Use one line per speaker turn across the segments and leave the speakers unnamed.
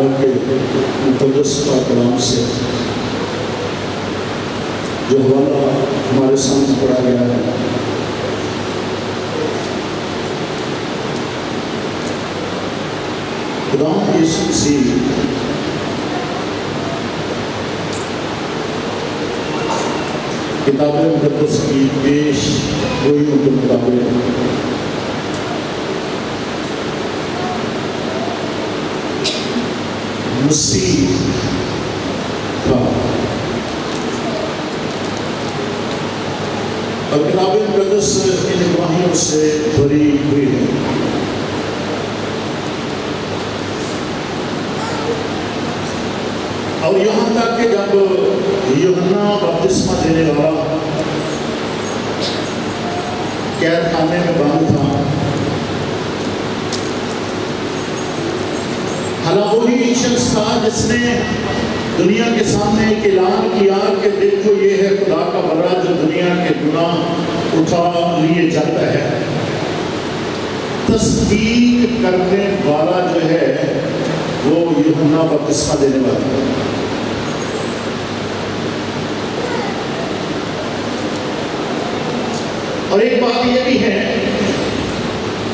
خدا کے مقدس پاک کلام سے جو حوالہ ہمارے سامنے پڑھا گیا ہے، خدا یسوع مسیح کتاب مقدس کی پیش گوئیوں کے مطابق مسیح تھا، اور کتاب مقدس ان گواہیوں سے بھری ہوئی ہے۔ اور یہاں تک کہ جب یوحنا بپتسمہ دینے والا قید خانے میں بند تھا، حالانکہ وہی شخص تھا جس نے دنیا کے سامنے ایک اعلان کیا کہ دیکھو یہ ہے خدا کا بڑا جو دنیا کے گناہ اٹھا لیے جاتا ہے۔ تصدیق کرنے والا جو ہے وہ یوحنا بپتسمہ دینے والا ہے۔ اور ایک بات یہ بھی ہے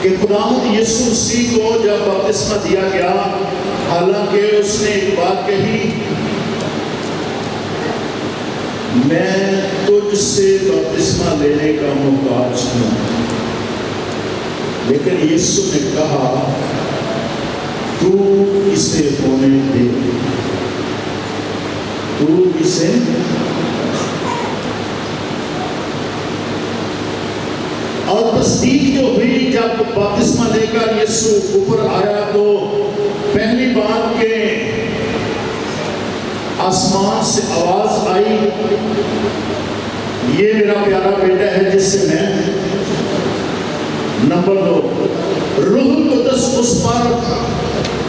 کہ خداوند یسوع مسیح کو جب بپتسمہ دیا گیا، حالانکہ اس نے ایک بات کہی، میں تجھ سے بپتسمہ لینے کا محتاج ہوں، لیکن یسوع نے کہا تو اسے ہونے دے، تو اسے۔ اور تصدیق جو ہوئی جب بپتسمہ لے کر یسوع اوپر آیا تو پہلی بات کہ آسمان سے آواز آئی، یہ میرا پیارا بیٹا ہے جس سے میں۔ نمبر 2، روح القدس اس پر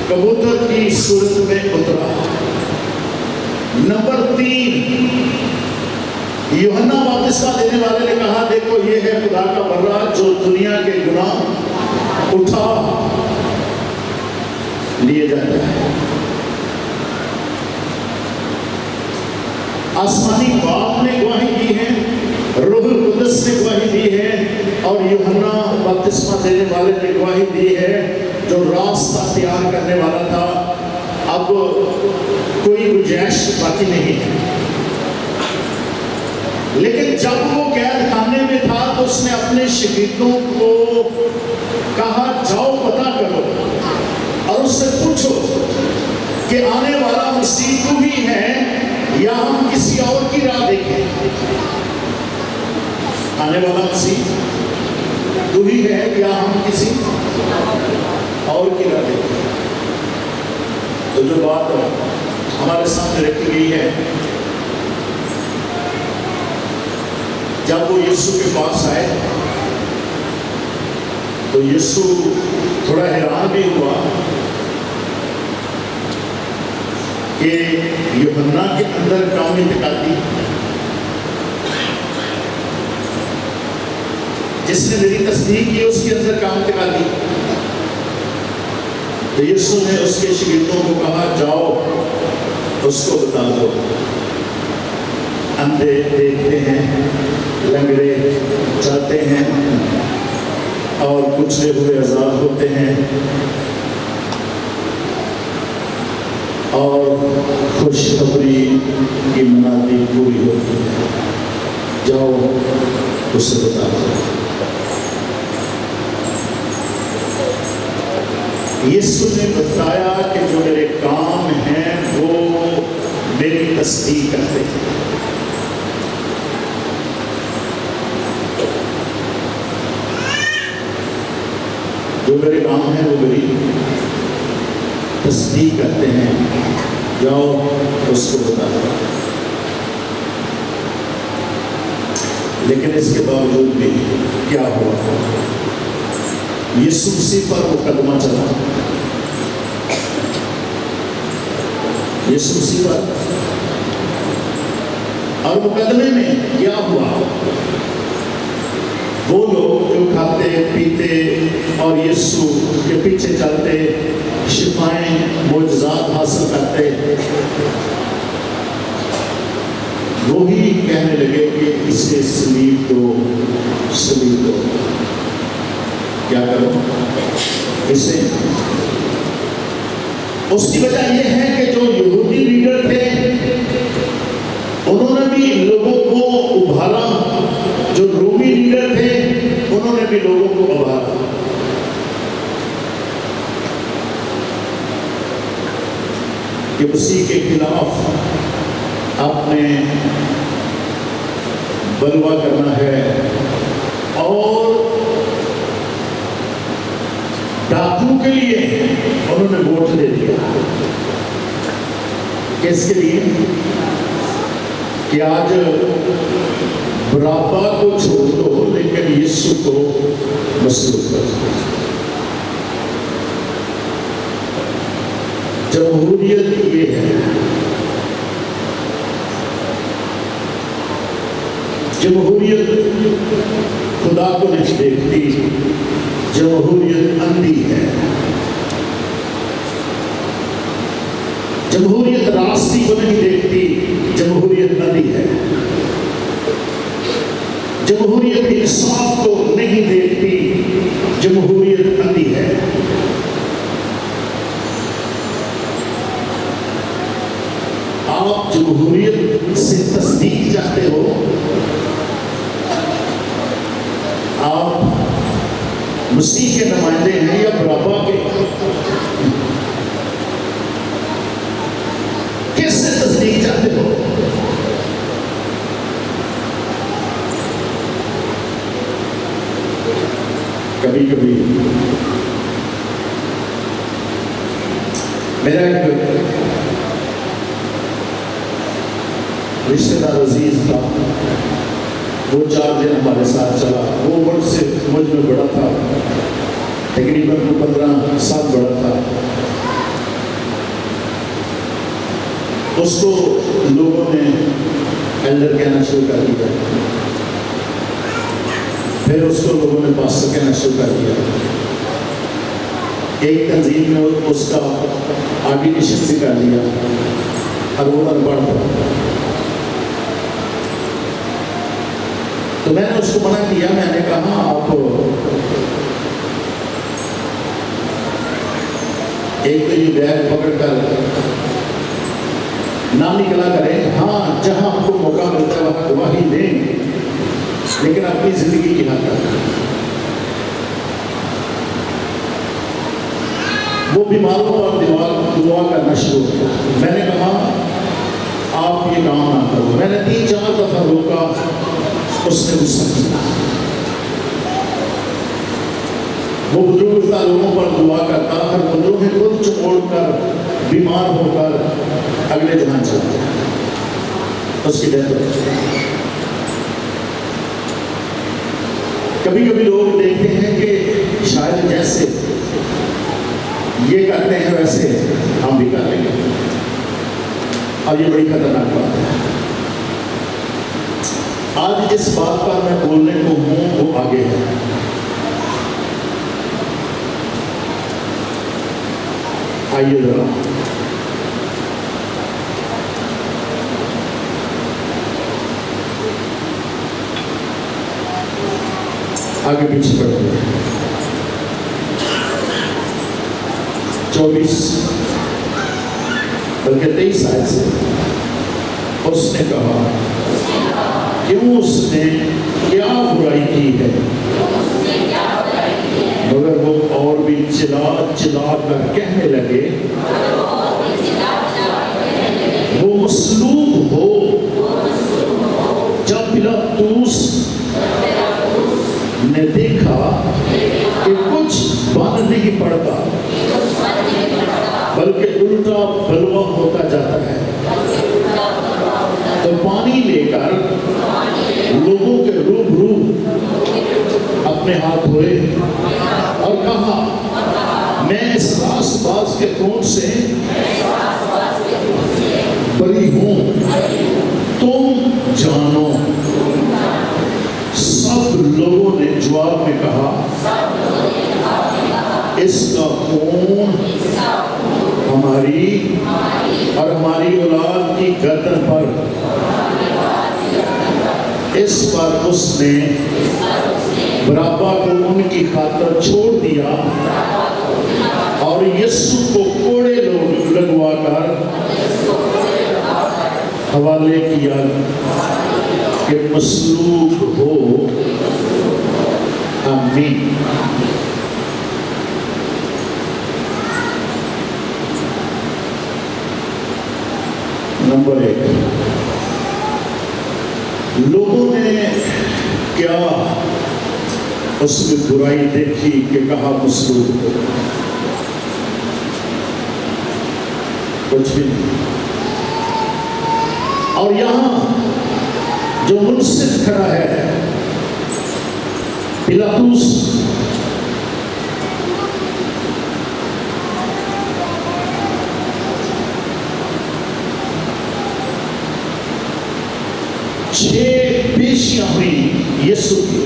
کبوتر کی صورت میں اترا۔ نمبر 3، یوحنا بپتسمہ دینے والے نے کہا دیکھو یہ ہے خدا کا بڑا جو دنیا کے گناہ اٹھا لیے جاتا ہے۔ آسمانی باپ نے گواہی دی ہے، روح القدس نے گواہی دی ہے، اور یوحنا بپتسمہ دینے والے نے گواہی دی ہے جو راستہ تیار کرنے والا تھا۔ اب کوئی گنجائش باقی نہیں ہے۔ لیکن جب وہ قید خانے میں تھا تو اس نے اپنے شاگردوں کو کہا جاؤ پتہ کرو اور اس سے پوچھو کہ آنے والا مسیح تو ہی ہے یا ہم کسی اور کی راہ دیکھیں۔ آنے والا مسیح تو ہی ہے یا ہم کسی اور کی راہ دیکھیں۔ تو جو بات ہمارے سامنے رکھی گئی ہے، جب وہ یسوع کے پاس آئے تو یسوع تھوڑا حیران بھی ہوا کہ یوحنا کے اندر کام انتقالی جس نے میری تصدیق کی اس کے اندر کام انتقالی۔ تو یسوع نے اس کے شاگردوں کو کہا جاؤ اس کو بتا دو، اندھے دیکھتے ہیں، لنگڑے چلتے ہیں، اور کچلے ہوئے آزاد ہوتے ہیں، اور خوشخبری کی منادی پوری ہوتی ہے۔ جاؤ اسے بتا دو۔ یسوع نے بتایا کہ جو میرے کام ہیں وہ میری تصدیق کرتے ہیں۔ جو میرے کام ہیں وہ میری تصدیق کرتے ہیں، جاؤ اس کو بتا دو۔ لیکن اس کے باوجود بھی کیا ہوا؟ یسوع مسیح پر مقدمہ چلا، یسوع مسیح پر، اور مقدمے میں کیا ہوا؟ وہ لوگ جو کھاتے پیتے اور یسوع کے پیچھے چلتے شفائیں معجزات حاصل کرتے، وہی کہنے لگے کہ اسے سلیب دو، سلیب دو، کیا کرو اسے۔ اس کی وجہ یہ ہے کہ جو یہودی لیڈر تھے انہوں نے بھی لوگوں کو ابھارا، جو رومی لیڈر تھے انہوں نے بھی لوگوں کو ابھارا۔ کہ مسیح کے خلاف آپ نے بلوا کرنا ہے، اور ڈاکو کے لیے انہوں نے ووٹ دے دیا۔ کس کے لیے؟ کہ آج برابا کو چھوڑ دو لیکن یسوع کو مسلوب کر دو۔ جمہوریت یہ ہے، جمہوریت خدا کو نہیں دیکھتی، جمہوریت اندھی ہے، جمہوریت راستی کو نہیں دیکھتی، جمہوریت اندھی ہے، جمہوریت انصاف کو نہیں دیکھتی، جمہوریت اندھی ہے۔ آپ جمہوریت سے تصدیق چاہتے ہو، آپ مسیح کے نمائندے ہیں یا برابا کے؟ کس سے تصدیق چاہتے ہو؟ کبھی کبھی میرا ایک رشتہ دار عزیز تھا، وہ 4 دن ہمارے ساتھ چلا۔ وہ مجھ سے مجھ میں بڑا تھا، تقریباً 15 سال بڑا تھا۔ اس کو لوگوں نے ایلڈر کہنا شروع کر دیا، پھر اس کو لوگوں نے پاسٹر کہنا شروع کر دیا۔ ایک تنظیم میں اس کا آرڈینیشن بھی کر دیا، اور وہ انپڑھ تھا۔ تو میں نے اس کو منع کیا، میں نے کہا آپ ایک تو یہ بیگ پکڑ کر نہ نکلا کریں، ہاں جہاں آپ کو موقع ملتا ہے وہاں گواہی دیں، لیکن اپنی زندگی کی حد تک۔ وہ بیماروں اور دعا کرنا شروع کیا۔ میں نے کہا آپ یہ کام نہ کرو۔ میں نے 3-4 دفعہ روکا، اس نے غصہ کیا۔ وہ بزرگ تھا، لوگوں پر دعا کرتا، ہر بزرگ نے خود چموڑ کر بیمار ہو کر اگلے جہاں چلا گیا، اس کی ڈیتھ ہو گئی۔ کبھی کبھی لوگ دیکھتے ہیں کہ شاید جیسے یہ کرتے ہیں ویسے ہم بھی کر لیں گے، اور یہ بڑی خطرناک بات ہے۔ آج جس بات پر میں بولنے کو ہوں وہ آگے ہے۔ آئیے ذرا آگے پیچھے بڑھتے ہیں۔ 24 بلکہ 23 آیت سے اس نے کہا کیوں اس نے کیا برائی کی ہے، مگر وہ اور بھی چلا چلا کر کہنے لگے وہ مصلوب ہو۔ جب پلاطوس نے دیکھا کہ کچھ بن نہیں پڑتا بلکہ الٹا بلوا ہوتا جاتا ہے، تو پانی لے کر لوگوں کے روبرو اپنے ہاتھ دھوئے اور کہا میں اس راست باز کے خون سے بری ہوں، تم جانو۔ سب لوگوں نے جواب میں کہا اس کا خون ہماری اور ہماری اولاد کی گردن پر، اس پر اس نے برابا کو ان کی خاطر چھوڑ دیا اور یسوع کو کوڑے لگوا کر حوالے کیا کہ مصلوب ہو۔ آمین۔ نمبر 1، لوگوں نے کیا اس میں برائی دیکھی کہ کہا مصلوب ہو؟ کچھ بھی نہیں۔ اور یہاں جو منصف کھڑا ہے پلاطوس، چھ پیشیاں ہوئی یسوع کی،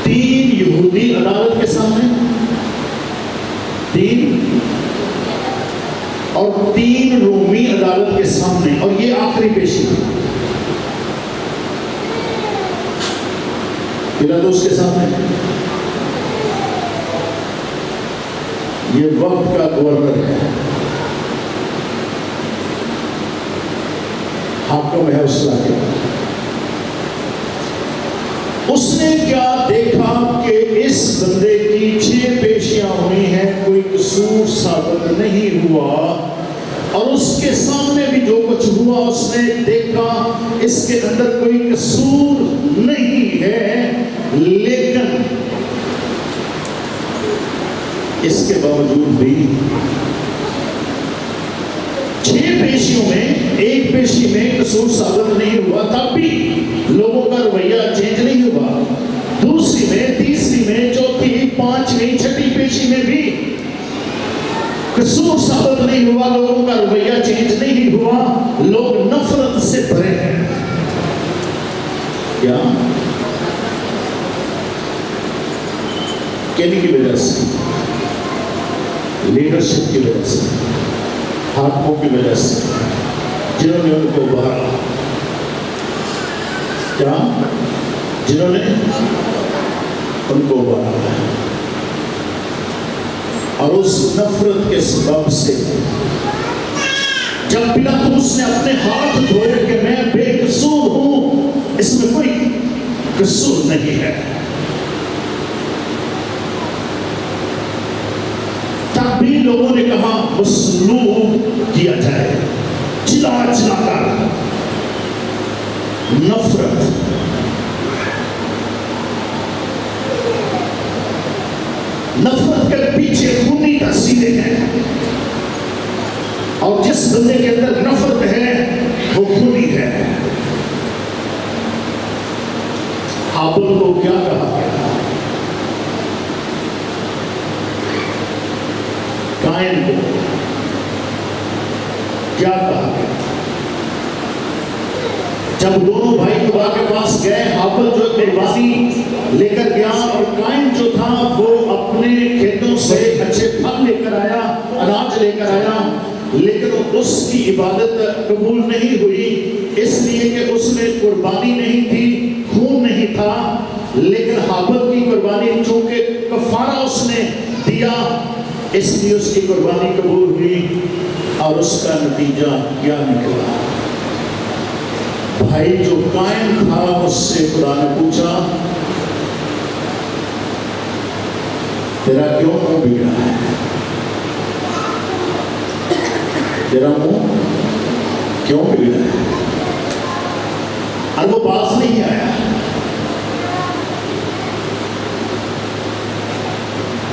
3 یہودی عدالت کے سامنے، 3 اور 3 رومی عدالت کے سامنے، اور یہ آخری پیشی تھی پلاطوس کے سامنے۔ یہ وقت کا گورنر ہے، حاکم ہے اس علاقے کا۔ اس نے کیا دیکھا کہ اس بندے کی 6 پیشیاں ہوئی ہیں، کوئی قصور ثابت نہیں ہوا، اور اس کے سامنے بھی جو کچھ ہوا اس نے دیکھا اس کے اندر کوئی قصور نہیں ہے، لیکن اس کے باوجود بھی 6 پیشیوں میں ایک پیشی میں قصور ثابت نہیں ہوا، تب بھی لوگوں کا رویہ چینج نہیں ہوا۔ دوسری میں، تیسری میں، چوتھی، 5ویں، 6ٹھی پیشی میں بھی قصور ثابت نہیں ہوا، لوگوں کا رویہ چینج نہیں ہوا، لوگ نفرت سے بھرے ہیں۔ کیا؟ کہنے کی وجہ سے، لیڈرشپ کی وجہ سے، حاکموں کی وجہ سے، جنہوں نے ان کو ابھارا، کیا؟ جنہوں نے ان کو ابھارا، اور اس نفرت کے سبب سے جب پلاطوس نے اپنے ہاتھ دھوئے کہ میں بے قصور ہوں، اس میں کوئی قصور نہیں ہے، تب بھی لوگوں نے کہا مصلوب کیا جائے، چلا چلا کر نفرت۔ نفرت کے پیچھے خونی تاثیریں ہیں، اور جس بندے کے اندر نفرت ہے وہ خونی ہے۔ حابل کو کیا کہا گیا؟ قائن کو کیا کہا گیا؟ جب دونوں بھائی خدا کے پاس گئے، حابل جو قربانی لے کر گیا اور قائن جو تھا وہ اپنے کھیتوں سے اچھے پھل لے کر آیا، اناج لے کر آیا، لیکن اس کی عبادت قبول نہیں ہوئی، اس لیے کہ اس میں قربانی نہیں تھی، خون نہیں تھا۔ لیکن حابل کی قربانی چونکہ کفارہ اس نے دیا، اس لیے اس کی قربانی قبول ہوئی، اور اس کا نتیجہ کیا نکلا؟ بھائی جو قائم تھا اس سے خدا نے پوچھا تیرا کیوں منہ بگڑا ہے؟ تیرا منہ کیوں بگڑا ہے؟ اور وہ باز نہیں آیا،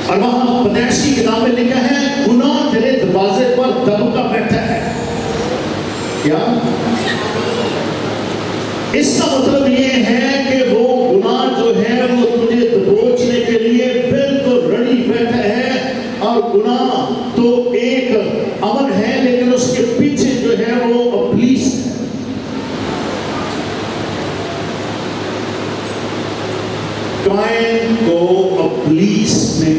اور وہاں پیدائش کی کتاب میں لکھا ہے گناہ تیرے دروازے پر دب کا بیٹھا ہے۔ کیا؟ اس کا مطلب یہ ہے کہ وہ گناہ جو ہے وہ تجھے دبوچنے کے لیے بالکل رڑی بیٹھا ہے، اور گناہ تو ایک عمل ہے لیکن اس کے پیچھے جو ہے وہ ابلیس ہے۔ قائن کو ابلیس نے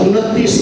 29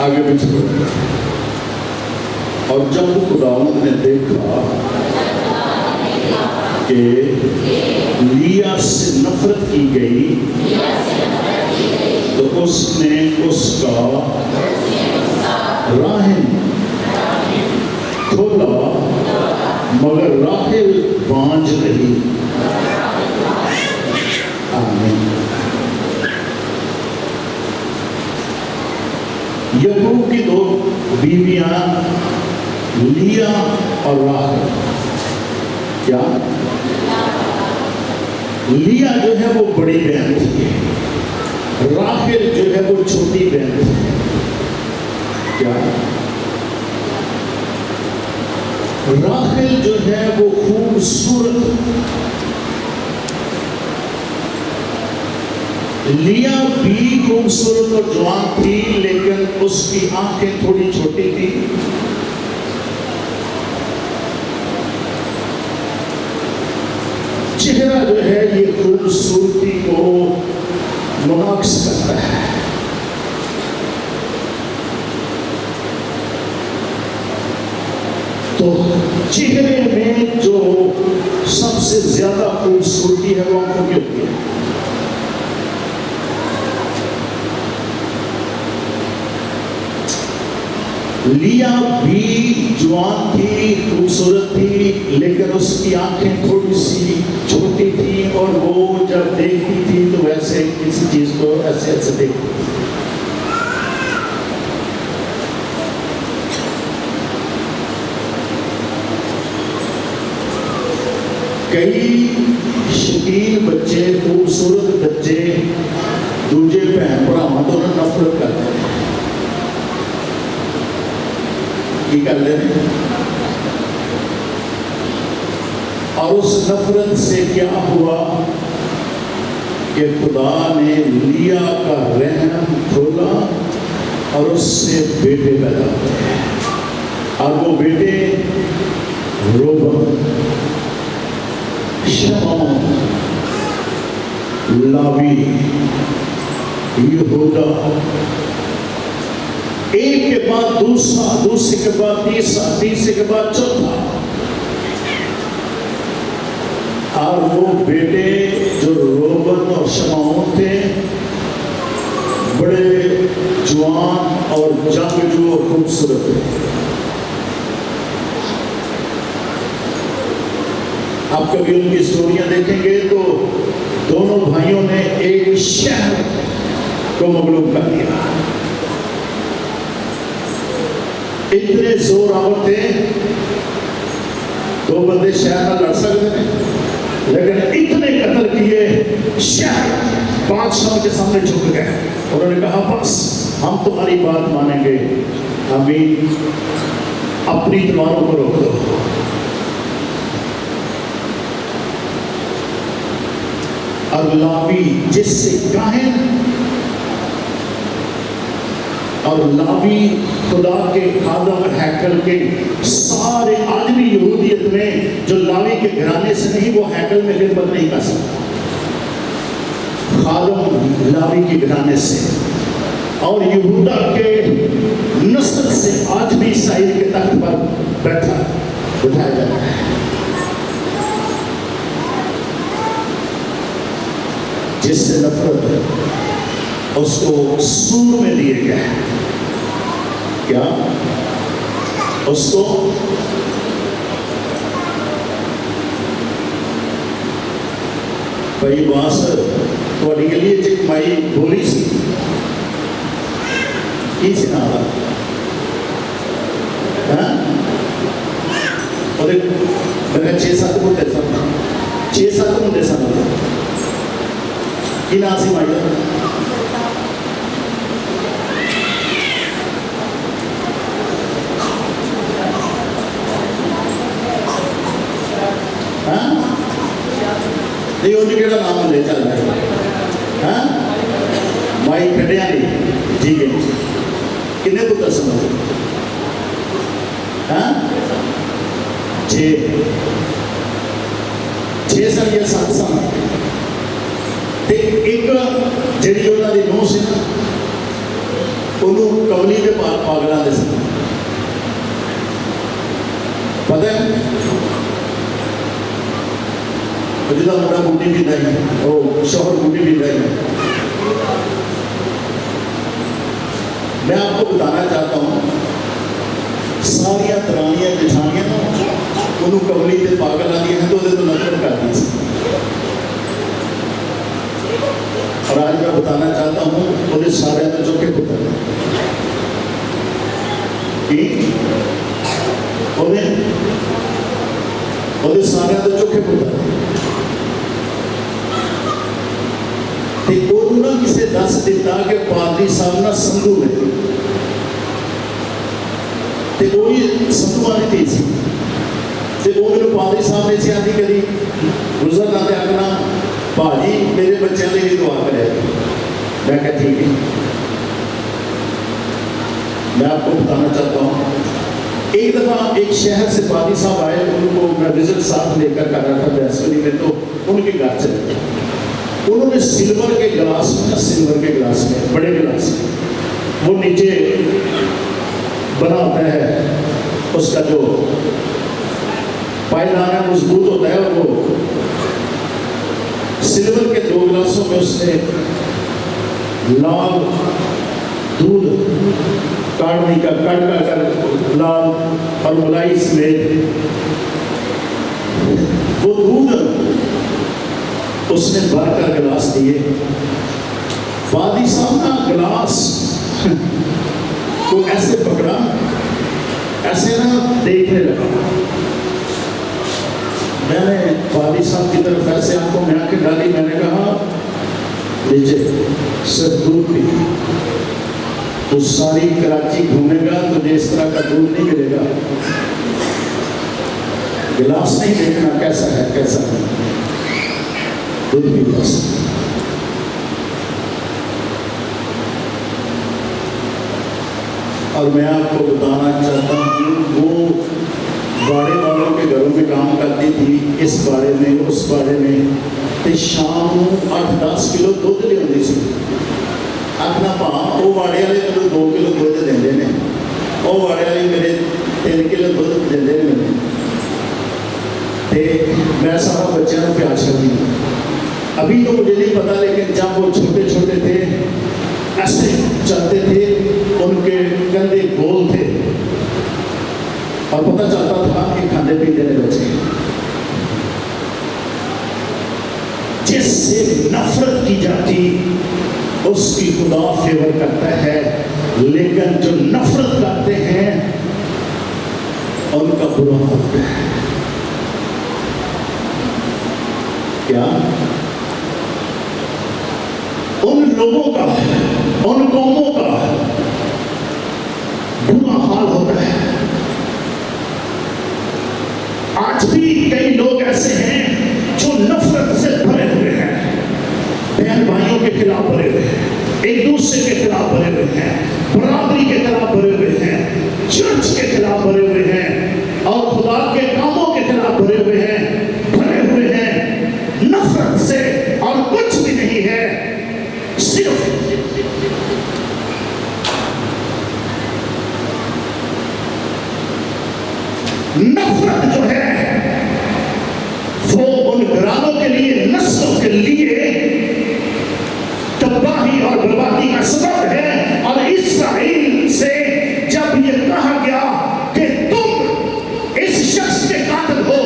آگے پیچھے بڑھتا ہے. اور جب خداوند نے دیکھا کہ لیا سے نفرت کی گئی تو اس نے اس کا راحل کھولا مگر راحل بانج رہی. آمین. یعقوب کی دو بیویاں لیا اور راحل. کیا لیا جو ہے وہ بڑی بہن تھی, راحل جو ہے وہ چھوٹی بہن تھی. کیا راحل جو ہے وہ خوبصورت, لیا بھی خوبصورت اور جوان تھی لیکن اس کی آنکھیں تھوڑی چھوٹی تھی. چہرہ جو ہے یہ خوبصورتی کو منعکس کرتا ہے. تو چہرے میں جو سب سے زیادہ خوبصورتی ہے وہ آنکھوں کی ہوتی ہے. لیا بھی جوان تھی, خوبصورت تھی, لیکن اس کی آنکھیں تھوڑی سی چھوٹی تھی اور وہ جب دیکھتی تھی تو ویسے کسی چیز کو ایسے ایسے دیکھتی تھی. کئی شکیل بچے, خوبصورت بچے دوجے بہن بھراواں تو نفرت کرتے ہیں. کر لیتے اور اس نفرت سے کیا ہوا کہ خدا نے لیا کا رحم کھولا اور اس سے بیٹے پیدا ہوئے. اور وہ بیٹے روبن, شمعون, لاوی, یہودا, ایک کے بعد دوسرا, دوسرے کے بعد تیسرا, تیسرے کے بعد چوتھا. اور وہ بیٹے جو روبن اور شمعون تھے بڑے جوان اور جنگجو اور خوبصورت تھے. آپ کبھی ان کی سٹوریاں دیکھیں گے تو دونوں بھائیوں نے ایک شہر کو مغلوب کر دیا. اتنے زور آور تھے, دو بندے شہر میں لڑ سکتے ہیں لیکن اتنے قتل کیے, شہر بادشاہ کے سامنے جھک گئے. انہوں نے کہا بس ہم تمہاری بات مانیں گے, ابھی اپنی تلواروں کو روک دو. اور لاوی جس سے کاہن اور لاوی خدا کے خادم ہیکل کے سارے آدمی یہودیت میں جو لاوی کے گھرانے سے نہیں وہ ہیکل میں خدمت نہیں کر سکتا. خادم لاوی کے گھرانے سے اور یہودا کے نسل سے آج بھی اسرائیل کے تخت پر بٹھایا جاتا ہے. جس سے نفرت ہے اس کو سور میں دیے گئے. کیا اس کو بھائی باس تھوڑی کے لیے جی مائی بولی سی کی سی نا اور میں 6-7 منٹے سن کی نا سی مائی نہیں وہ کہڑا نام لے چل رہا ہے مائی کھڈیا نہیں. ٹھیک ہے کنے پتر سن 6 سن یا 7 سن. ایک جڑی انہوں کی نوہ سی نا انہوں کملی کے پا پاگلوں کے سن پتہ ہے جہاں منڈا بوٹی پیتا ہے وہ شوہر بوٹی پیتا ہے. میں آپ کو بتانا چاہتا ہوں ساریا درانیاں جٹھانیاں انہوں کملی کے پاگل آدی ہیں تو وہ تو نفرت کر دی. اور آج میں بتانا چاہتا ہوں وہ سارے تو چوکھے پتر وہ سارے تو چوکھے پتر کسی دس دیتا کہ پادری صاحب نہ سنگھو میں وہی سنگھو والی تھی سی وہ میرے پادری صاحب نے سی آتی کری گزر نہ آخنا بھاجی میرے بچوں نے بھی دعا کرے. میں کہا ٹھیک ہے. میں آپ کو بتانا چاہتا ہوں ایک دفعہ ایک شہر سے پادری صاحب آئے ان کو میں رزلٹ ساتھ لے کر رہا تھا بیسوری میں تو ان کے گھر چلے گئے. انہوں نے سلور کے گلاس میں سلور کے گلاس میں بڑے گلاس میں وہ نیچے بنا ہوتا ہے اس کا جو پائدان ہے مضبوط ہوتا ہے اور وہ سلور کے 2 گلاسوں میں اس نے لال دودھ کاڑنے کا کر لال اور ملائی سمیت وہ دودھ اس نے بھر کر گلاس دیے. پادری صاحب کا گلاس کو ایسے پکڑا ایسے نہ دیکھنے لگا. میں نے پادری صاحب کی طرف ایسے آنکھوں میں آنکھیں ڈالی. میں نے کہا لیجیے صرف دودھ پی تو ساری کراچی گھومے گا تجھے اس طرح کا دودھ نہیں ملے گا. گلاس نہیں دیکھنا کیسا ہے کیسا ہے دودھ بھی گلاس. اور میں آپ کو بتانا چاہتا ہوں وہ باڑے والوں کے گھروں میں کام کرتی تھی اس بارے میں اس بارے میں تو شام 8-10 کلو دودھ لے آتی سی. آخنا پا وہ باڑے والے میرے 2 کلو دودھ دے ہیں وہ باڑے والے میرے 3 کلو دودھ دے میرے میں سارا بچوں کو پیار کرتی ہوں. ابھی تو مجھے نہیں پتا لیکن جب وہ چھوٹے چھوٹے تھے ایسے چلتے تھے ان کے کندھے گول تھے اور پتہ چلتا تھا کہ کھانے پینے میں بچے. جس سے نفرت کی جاتی اس کی خدا فیور کرتا ہے لیکن جو نفرت کرتے ہیں ان کا برا ہوتا ہے. کیا ان لوگوں کا ان قوموں کا برا حال ہوتا ہے. آج بھی کئی لوگ ایسے ہیں جو نفرت سے بھرے ہوئے ہیں. بہن بھائیوں کے خلاف بھرے ہوئے ہیں ایک دوسرے کے خلاف بھرے ہوئے ہیں برادری کے خلاف بھرے ہوئے ہیں چرچ کے خلاف بھرے ہوئے ہیں اور خدا کے کاموں کے خلاف بھرے ہوئے ہیں بھرے ہوئے ہیں نفرت سے اور کچھ بھی نہیں ہے. صرف نفرت جو ہے وہ ان گھرانوں کے لیے نسلوں کے لیے تباہی اور بربادی کا سبب ہے. اور اسرائیل سے جب یہ کہا گیا کہ تم اس شخص کے قاتل ہو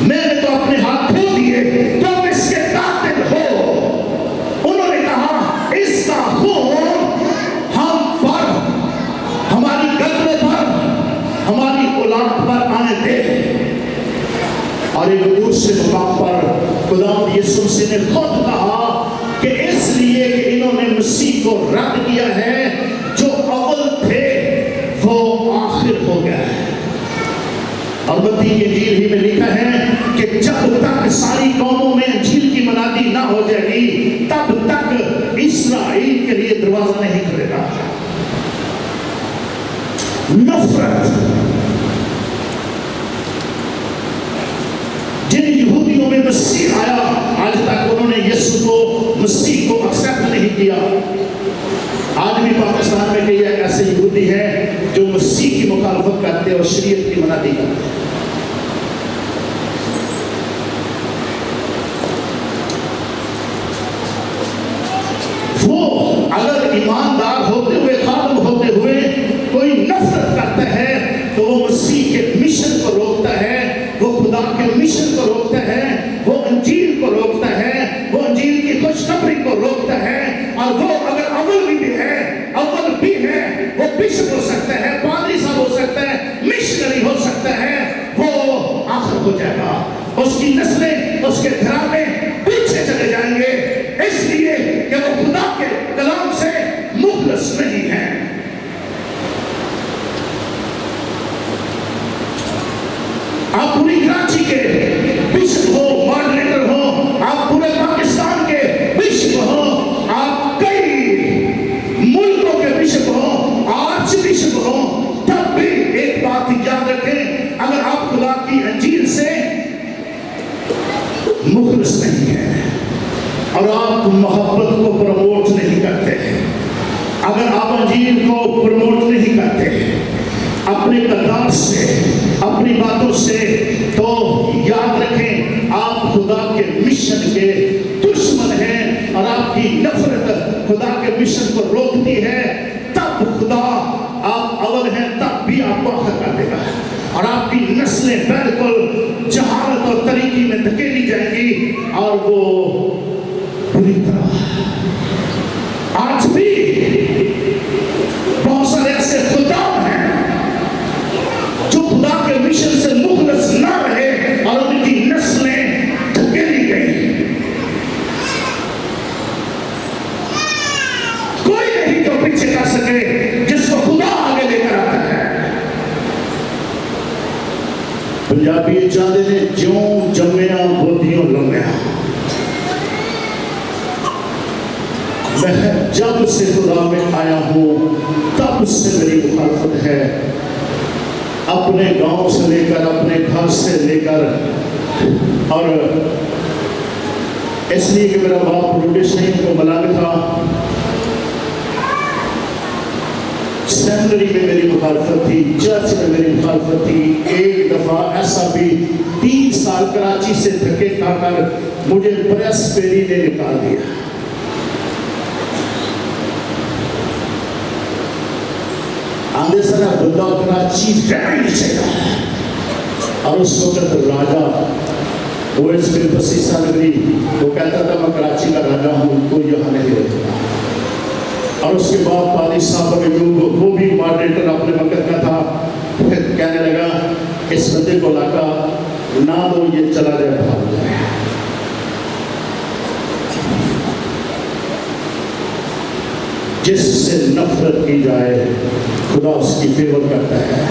میں نے تو اپنے ہاتھ کھو دیے تم اس کے قاتل ہو انہوں نے کہا اس کا خون ہم پر ہماری گردوں پر ہماری اولاد پر آنے دے. اور ایک دوسرے مقام پر خدا یسوع مسیح نے خود کہا کہ اس لیے کہ انہوں نے مسیح کو رد کیا ہے جو اول تھے وہ آخر ہو گیا ہے. اور متی کی انجیل ہی میں لکھا ہے کہ جب تک ساری قوموں میں انجیل کی منادی نہ ہو جائے گی تب تک اسرائیل کے لیے دروازہ نہیں کھلے گا. نفرت جن یہودیوں میں مسیح آیا آج تک انہوں نے یسوع کو مسیح کو ایکسپٹ نہیں کیا. آج بھی پاکستان میں کئی ایسے ایسے یہودی ہیں جو مسیح کی مخالفت کرتے اور شریعت کی منادی کرتے ہیں. وہ اگر ایماندار ہوتے ہوئے، خادم ہوتے ہوئے کوئی نفرت کرتا ہے تو وہ مسیح کے مشن کو روکتا ہے، وہ خدا کے مشن کو روکتا ہے، وہ انجیل کو روکتا ہے، وہ انجیل کی خوشخبری کو روکتا ہے. اور وہ اگر اول بھی ہے وہ بشپ ہو سکتا ہے، پادری صاحب ہو سکتا ہے، مشنری ہو سکتا ہے، وہ آخر ہو جائے گا. اس کی نسلیں، اس کے گھرانے پیچھے چلے جائیں گے، اس لیے کہ وہ خدا کے کلام سے مخلص نہیں ہے. آپ پوری کراچی کے بشپ ہو، ماڈریٹر ہو، آپ پورے پاکستان کے بشپ ہو، آپ کئی ملکوں کے بشپ ہو، آرچ بشپ ہو، تب بھی ایک بات یاد رکھیں، اگر آپ خدا کی انجیل سے مخلص نہیں ہیں اور آپ محبت کو پروموٹ نہیں کرتے، اگر آپ انجیل کو پروموٹ نہیں کرتے اپنے کردار سے، اپنی باتوں سے، تو یاد رکھیں آپ خدا کے مشن کے دشمن ہیں اور آپ کی نفرت خدا کے مشن کو روکتی ہے. تب خدا، آپ اول ہیں تب بھی آپ کو آخر کر دے گا اور آپ کی نسلیں بالکل جہالت اور طریقی میں دھکیلی جائیں گی اور وہ بری طرح. آج بھی بہت سارے ایسے خدا ہیں جو خدا کے مشن سے مخلص نہ رہے اور ان کی نسلیں دھکیلی گئی. کوئی نہیں جو پیچھے کر سکے جس کو خدا آگے لے کر آتا ہے. پنجابی چاہتے نے جوں جمیا بودیوں لمیا. میں جب سے خدا میں آیا ہوں تب سے میری مخالفت ہے، اپنے گاؤں سے لے کر، اپنے گھر سے لے کر. اور اس لیے کہ میرا باپ روٹیشن کو ملانگ تھا، سیمنری میں میری مخالفت تھی، چرچ میں میری مخالفت تھی. ایک دفعہ ایسا بھی 3 سال کراچی سے دھکے کھا کر مجھے پریس پیری نے نکال دیا. آندے سنا بندہ کراچی رہنا چاہیے. اور اس وقت راجہ وہ اس میں بسیسہ نگری وہ کہتا تھا میں کراچی کا راجہ ہوں، تو یہاں نہیں رہتا. اور اس کے بعد پادری صاحب ایوب وہ بھی ماڈریٹر اپنے وقت کا تھا، کہنے لگا اس بندے کو علاقہ نہ دو، یہ چلا جائے بھاگ جائے. جس سے نفرت کی جائے خدا اس کی فیور کرتا ہے.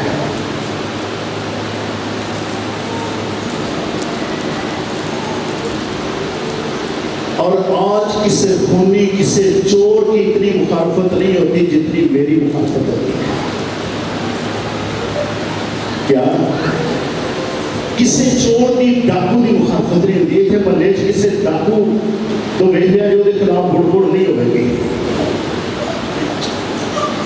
اور آج کسی خونی، کسی چور کی اتنی مخالفت نہیں ہوتی جتنی میری مخالفت ہوتی ہے. کیا کسی چور کی، ڈاکو کی مخالفت نہیں ہوتی ہے؟ محلے کسی ڈاکو تو ویلیا جو خلاف بڑ بڑ نہیں ہوئے گی،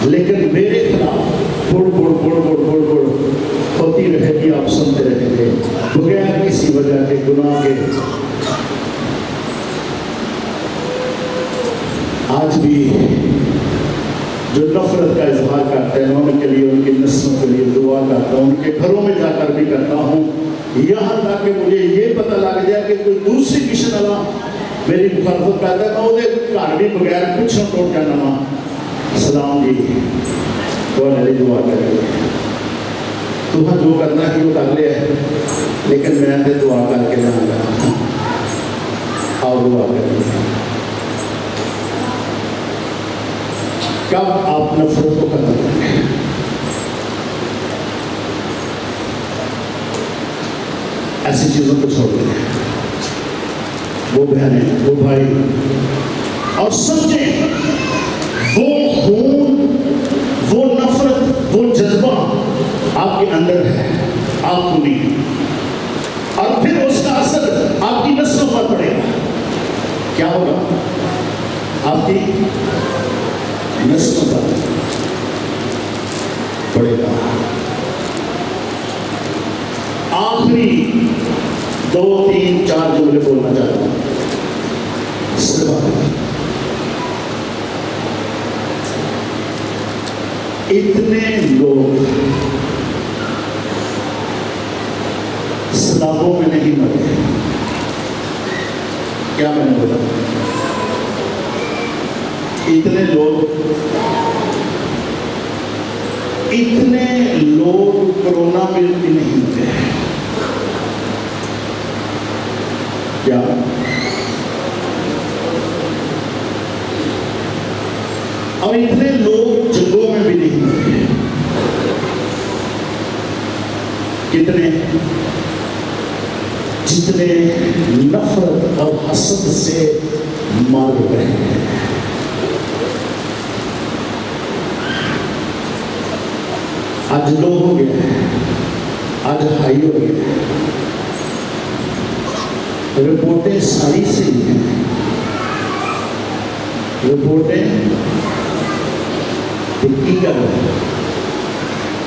لیکن میرے خلاف بڑ بڑ بڑ بڑ بڑ بڑ ہوتی رہے گی. آپ سنتے رہیں گے بغیر کسی وجہ کے، گناہ کے. آج بھی جو نفرت کا اظہار کرتے ہیں ان کے لیے، ان کی نسلوں کے لیے دعا کرتا ہوں، ان کے گھروں میں جا کر بھی کرتا ہوں، یہاں تک کہ مجھے یہ پتہ لگ جائے کہ کوئی دوسری مشن والا میری مخالفت کرتا ہے، میں وہ گھر بھی بغیر پچھوں ٹوٹ جانا وا. سلام جی، میری دعا کرے تو جو کرنا ہے وہ کر لیا ہے، لیکن میں دعا کر کے جانا گا. اور دعا کریں کب آپ نفرت کو ختم کریں. ایسی چیزوں کو چھوڑ دیں. وہ بہنیں، وہ بھائی، اور سمجھیں وہ خون، وہ نفرت، وہ جذبہ آپ کے اندر ہے، آپ کو نہیں. اور پھر اس کا اثر آپ کی نسلوں پر پڑے گا. کیا ہوگا؟ آپ کی نسلوں پر. پڑے گا. آخری 2 3 4 جملے بولنا چاہتا ہوں. اتنے لوگ سیلابوں میں نہیں مرے. کیا میں نے بولا؟ اتنے لوگ کرونا میں بھی نہیں مرے. کیا اور اتنے لوگ جنگوں میں بھی نہیں مرے. کتنے؟ جتنے نفرت اور حسد سے مر گئے ہیں. آج لو ہو گیا ہے، آج ہائی ہو گیا ہے. رپورٹیں ساری صحیح ہیں. رپورٹیں کی کرو،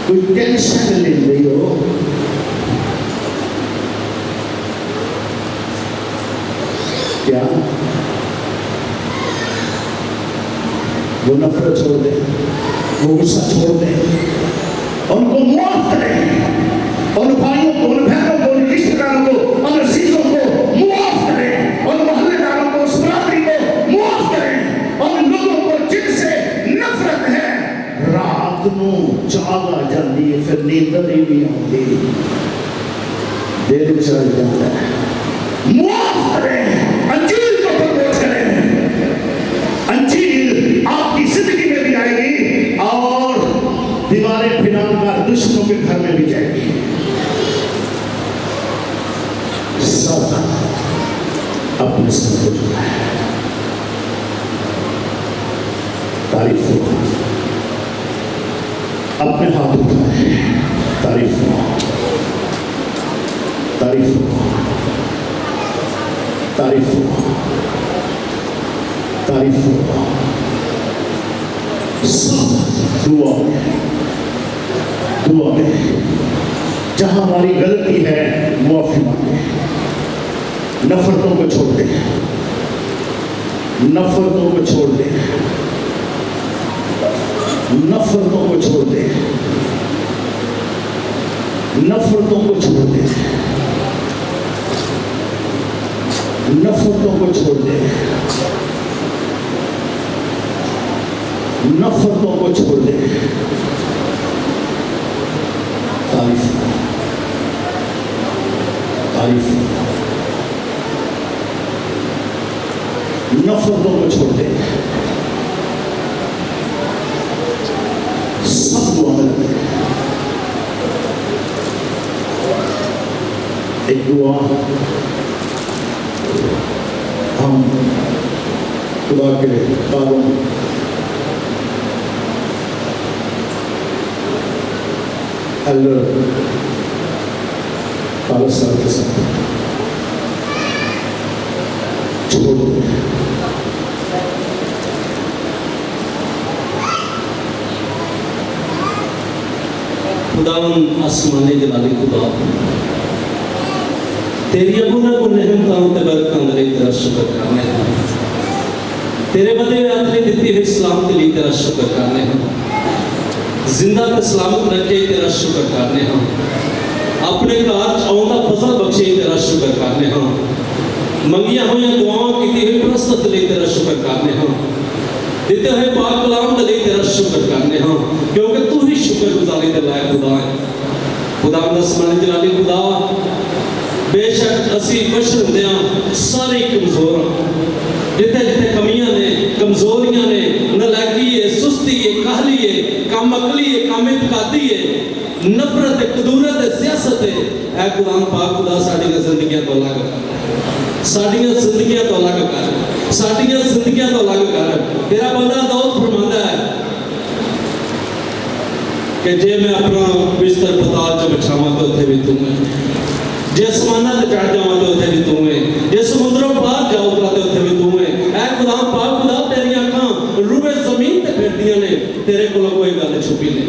کوئی ٹینشن لے رہی ہو. کیا وہ نفرت چھوڑ دیں، وہ غصہ چھوڑ دیں، ان کو معاف کریں، ان بھائیوں کو، ان بہنوں کو، ان رشتہ داروں کو، ان عزیزوں کو معاف کریں، ان محلے داروں کو، اس برادری کو معاف کریں. ان لوگوں کو جن سے نفرت ہے، رات نو جاگ آ جاتی ہے، پھر نیند نہیں آتی، دیر چل جاتا ہے. معاف کریں، انجیل کو پروموٹ کریں. انجیل آپ کی زندگی میں بھی آئے گی اور دیواریں پھیلا کر دشمنوں کے گھر میں بھی جائے گی. سب اپنے سب کو جڑا ہے. تعریف ہو، اپنے ہاتھ اٹھائے. تعریف ہو، تعریف ہو، تعریف ہو، تعریف ہو. سب دعا میں جہاں ہماری غلطی ہے معافی مانگے. نفرتوں کو چھوڑ دیں، نفرتوں کو چھوڑ دیں، نفرتوں کو چھوڑ دیں، نفرتوں کو چھوڑ دیں، نفرتوں کو چھوڑ دیں، نفرتوں کو چھوڑ دیں. تعریف تعریف. نفرتوں کو چھوڑ دیں. سب دعا میں لگے. ایک دعا ہم خدا کے کاروں ایلڈر کالج صاحب کے ساتھ چھوڑ دیں.
خداوند آسمانی جلالی خدا، تیری ابونا کو نعمتوں تے برکتاں دے لئی تیرا شکر کرنے ہاں. تیرے بدے اپنی دتی ہوئی اسلام کے لیے تیرا شکر کرنے ہاں. زندہ تے سلامت رکھے تیرا شکر کرنے ہاں. اپنے کار آؤندا فضل بخشے تیرا شکر کرنے ہاں. منگیاں ہوئی دعاؤں کی ہوئی پرستت لئی تیرا شکر کرنے ہاں. دیتے ہوئے پاک کلام دے لئی تیرا شکر کرنے ہاں، کیونکہ تو ہی شکر گزاری دے لائق خدا ہے. خداوند آسمانی جلالی خدا، بے شک اسی بشر ہوندے ہاں سارے کمزور ہاں. جتنے جتنے کمیاں نے، کمزوریاں نے، نالائکی ہے، سستی ہے، کاہلی ہے، کام عقلی ہے، کام اعتقادی ہے، نفرت ہے، قدورت ہے، سیاست ہے. اے قرآن پاک خدا ساڈیاں زندگیاں تو الگ کر، ساڈیاں زندگیاں تو الگ کر، ساڈیاں زندگیاں تو الگ کر. تیرا بندہ داؤد فرماندا ہے کہ جے میں اپنا بستر پتال چ بچھاواں تو اتنے بھی تم ہے، جے آسماناں تے چڑھ جاواں تو اتنے بھی تم ہے، جے سمندروں پار جاؤ تو اتنے بھی تم ہے. اے خدا پاک خدا، تیری اکھاں روئے زمین تے پھردیاں نے، تیرے کولوں کوئی گل چھپی نہیں.